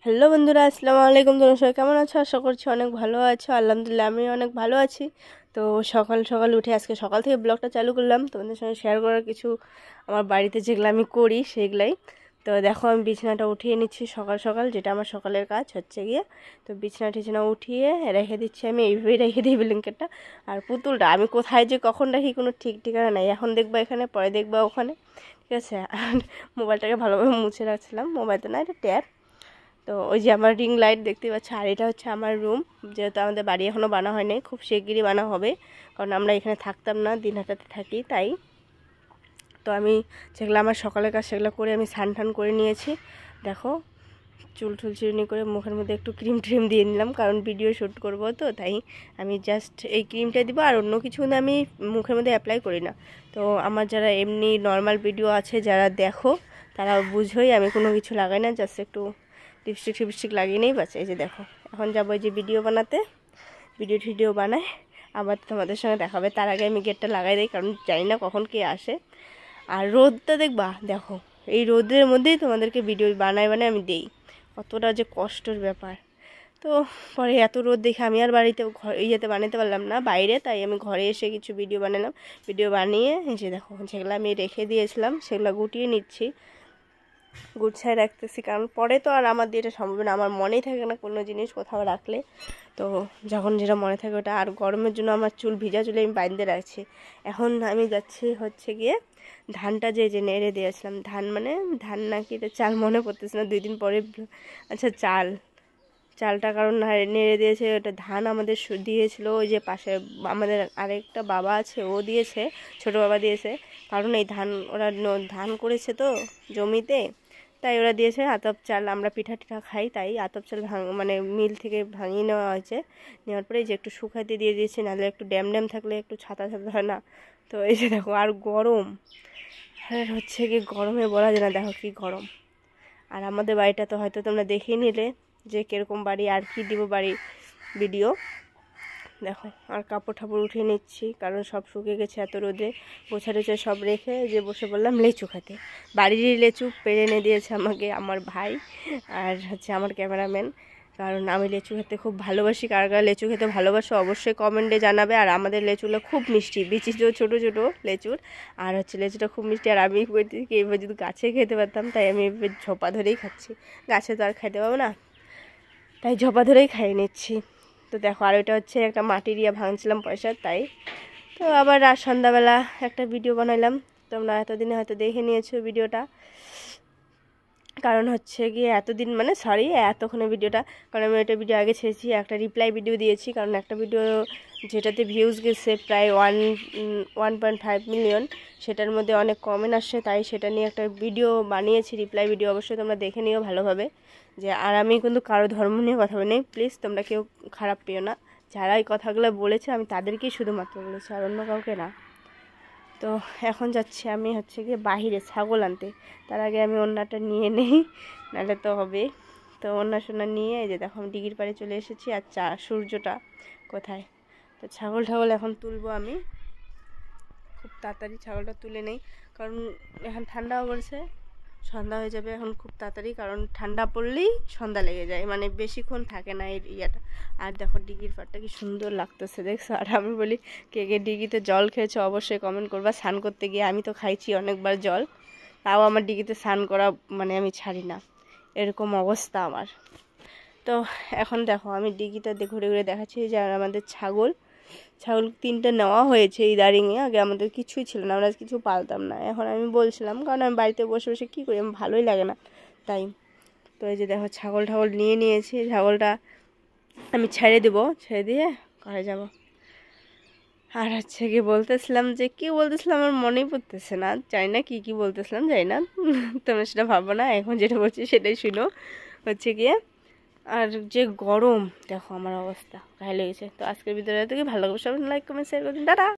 Hello বন্ধুরা, আসসালামু আলাইকুম। তোমরা সবাই কেমন আছো? আশা করছি অনেক ভালো আছো। আলহামদুলিল্লাহ আমি অনেক ভালো আছি। তো সকাল সকাল উঠে আজকে সকাল থেকে ব্লগটা চালু করলাম তোমাদের সঙ্গে শেয়ার করার কিছু আমার বাড়িতে যেগুলো আমি করি সেগুলাই। তো দেখো আমি বিছানাটা উঠিয়ে নিচ্ছি সকাল সকাল, যেটা আমার সকালের কাজ হচ্ছে গিয়ে। তো বিছানা টিছানা উঠিয়ে রেখে দিচ্ছি, আমি এইভাবেই রেখে দিই ব্ল্যাঙ্কেটটা। আর পুতুলটা আমি কোথায় যে কখন রাখি কোনো ঠিক ঠিকানা নাই, এখন দেখবা এখানে, পরে দেখবা ওখানে, ঠিক আছে। আর মোবাইলটাকে ভালোভাবে মুছে রাখছিলাম, মোবাইল তো না, এটা ট্যাব। তো ওই যে আমার রিং লাইট দেখতে পাচ্ছি, আর এটা হচ্ছে আমার রুম। যেহেতু আমাদের বাড়ি এখনও বানা হয়নি, খুব শিগগিরই বানা হবে, কারণ আমরা এখানে থাকতাম না, দিনহাটাতে থাকি তাই। তো আমি যেগুলো আমার সকালের কাজ সেগুলো করে আমি স্নান টান করে নিয়েছি। দেখো চুল টুল চিরুনি করে মুখের মধ্যে একটু ক্রিম ট্রিম দিয়ে নিলাম, কারণ ভিডিও শ্যুট করবো তো তাই। আমি জাস্ট এই ক্রিমটা দিব, আর অন্য কিছু না আমি মুখের মধ্যে অ্যাপ্লাই করি না। তো আমার যারা এমনি নর্মাল ভিডিও আছে যারা দেখো তারা বুঝোই আমি কোনো কিছু লাগাই না, জাস্ট একটু লিপস্টিক ফিপস্টিক লাগিয়ে নেই বাচ্চা। এই যে দেখো এখন যাবো এই যে ভিডিও বানাতে, ভিডিও বানায় আবার তোমাদের সঙ্গে দেখাবে। তার আগে আমি গেটটা লাগাই দিই, কারণ জানি না কখন কে আসে। আর রোদটা দেখবা, দেখো এই রোদের মধ্যেই তোমাদেরকে ভিডিও বানায় আমি দেই, কতটা যে কষ্টের ব্যাপার। তো পরে এত রোদ দেখে আমি আর বাড়িতে ইয়েতে বানাতে পারলাম না বাইরে, তাই আমি ঘরে এসে কিছু ভিডিও বানালাম। ভিডিও বানিয়ে এই যে দেখো যেগুলো আমি রেখে দিয়েছিলাম সেগুলো গুটিয়ে নিচ্ছি, গুছায় রাখতেছি, কারণ পরে তো আর আমার দিয়ে এটা সম্ভব না, আমার মনেই থাকে না কোনো জিনিস কোথাও রাখলে। তো যখন যেটা মনে থাকে ওটা। আর গরমের জন্য আমার চুল ভিজা চুলে আমি বাইন্ধে রাখছি। এখন আমি যাচ্ছি হচ্ছে গিয়ে ধানটা যে নেড়ে দিয়েছিলাম, ধান মানে ধান নাকি এটা চাল মনে পড়তেছে না, 2 দিন পরে। আচ্ছা চালটা কারণ নেড়ে দিয়েছে, ওটা ধান আমাদের দিয়েছিল ওই যে পাশে আমাদের আরেকটা বাবা আছে, ও দিয়েছে, ছোট বাবা দিয়েছে। কারণ এই ধান ওরা ধান করেছে তো জমিতে, তাই ওরা দিয়েছে আতপ চাল। আমরা পিঠা টিঠা খাই, তাই আতপ চাল মানে মিল থেকে ভাঙিয়ে নেওয়া হয়েছে। নেওয়ার পরে যে একটু শুকাতে দিয়ে দিয়েছি, নাহলে একটু ড্যাম ড্যাম থাকলে একটু ছাতা ছাতা হয় না। তো এই যে দেখো, আর গরম, আর হচ্ছে কি গরমে বলা যায় না, দেখো কি গরম। আর আমাদের বাড়িটা তো হয়তো তোমরা দেখেই নিলে যে কীরকম বাড়ি, আর কি দিব বাড়ি ভিডিও। দেখো আর কাপড় ঠাপড় উঠিয়ে নিচ্ছি, কারণ সব শুকিয়ে গেছে এত রোদে। গোছা টোছা সব রেখে যে বসে বললাম লেচু খেতে। বাড়িরই লেচু পেড়ে এনে দিয়েছে আমাকে আমার ভাই, আর হচ্ছে আমার ক্যামেরাম্যান। কারণ আমি লেচু খেতে খুব ভালোবাসি, কার কার লেচু খেতে ভালোবাসো অবশ্যই কমেন্টে জানাবে। আর আমাদের লেচুগুলো খুব মিষ্টি, বিচি ছোটো ছোটো লেচুর, আর হচ্ছে লেচুটা খুব মিষ্টি। আর আমি এবার যদি গাছে খেতে পারতাম, তাই আমি এবার ঝোপা ধরেই খাচ্ছি, গাছে তো আর খেতে পাবো না, তাই ঝোপা ধরেই খাইয়ে নিচ্ছি। তো দেখো, আর ওইটা হচ্ছে একটা মাটির ইয়া ভাঙছিলাম পয়সার, তাই। তো আবার রাত সন্ধ্যাবেলা একটা ভিডিও বানাইলাম, তোমরা এতদিনে হয়তো দেখে নিয়েছো ভিডিওটা। কারণ হচ্ছে গিয়ে এতদিন মানে সরি এতক্ষণে ভিডিওটা, কারণ আমি একটা ভিডিও আগে ছেড়েছি, একটা রিপ্লাই ভিডিও দিয়েছি। কারণ একটা ভিডিও যেটাতে ভিউজ গেছে প্রায় 1.5 মিলিয়ন, সেটার মধ্যে অনেক কমেন্ট আসছে, তাই সেটা নিয়ে একটা ভিডিও বানিয়েছি, রিপ্লাই ভিডিও। অবশ্যই তোমরা দেখে নিও ভালোভাবে। যে আর আমি কিন্তু কারো ধর্ম নিয়ে কথা বলি, প্লিজ তোমরা কেউ খারাপ পেও না। যারা এই কথাগুলো বলেছে আমি তাদেরকেই শুধুমাত্র বলেছি, আর অন্য কাউকে না। তো এখন যাচ্ছি আমি হচ্ছে গিয়ে বাহিরে ছাগল আনতে। তার আগে আমি ওড়নাটা নিয়ে নেই, নাহলে তো হবে। তো ওড়না সোনা নিয়ে এই যে দেখো আমি দিঘির পাড়ে চলে এসেছি। আর সূর্যটা কোথায়, তো ছাগল এখন তুলবো আমি খুব তাড়াতাড়ি। ছাগলটা তুলে নেই, কারণ এখন ঠান্ডাও পড়ছে, সন্ধ্যা হয়ে যাবে এখন খুব তাড়াতাড়ি, কারণ ঠান্ডা পড়লেই সন্ধ্যা লেগে যায়, মানে বেশিক্ষণ থাকে না এই ইয়াটা। আর দেখো ডিগির পাড়টা কি সুন্দর লাগতেছে, দেখছো। আর আমি বলি কে কে ডিগিতে জল খেয়েছো অবশ্যই কমেন্ট করবা। স্নান করতে গিয়ে আমি তো খাইছি অনেকবার জল, তাও আমার ডিগিতে স্নান করা মানে আমি ছাড়ি না, এরকম অবস্থা আমার। তো এখন দেখো আমি ডিগিটা ঘুরে ঘুরে দেখাচ্ছি যে আমাদের ছাগল 3টে নেওয়া হয়েছে ইদারিংয়ে। আগে আমাদের কিছুই ছিল না, আমরা কিছু পালতাম না। এখন আমি বলছিলাম, কারণ আমি বাড়িতে বসে বসে কী করি, আমার ভালোই লাগে না, তাই। তো এই যে দেখো ছাগল নিয়ে নিয়েছি, ছাগলটা আমি ছেড়ে দেবো, ছেড়ে দিয়ে ঘরে যাব। আর হচ্ছে কি বলতেছিলাম, যে কী বলতেছিলাম আমার মনেই পড়তেছে না, জানি না কী বলতেছিলাম, জানি না। তোমরা সেটা ভাবো না, এখন যেটা বলছি সেটাই শুনো। হচ্ছে গিয়ে আর যে গরম, দেখো আমার অবস্থা ঘায়ল হয়ে গেছে। তো আজকের ভিডিওটা থেকে ভালো লাগবে, সবাই লাইক কমেন্ট শেয়ার করুন, টাটা।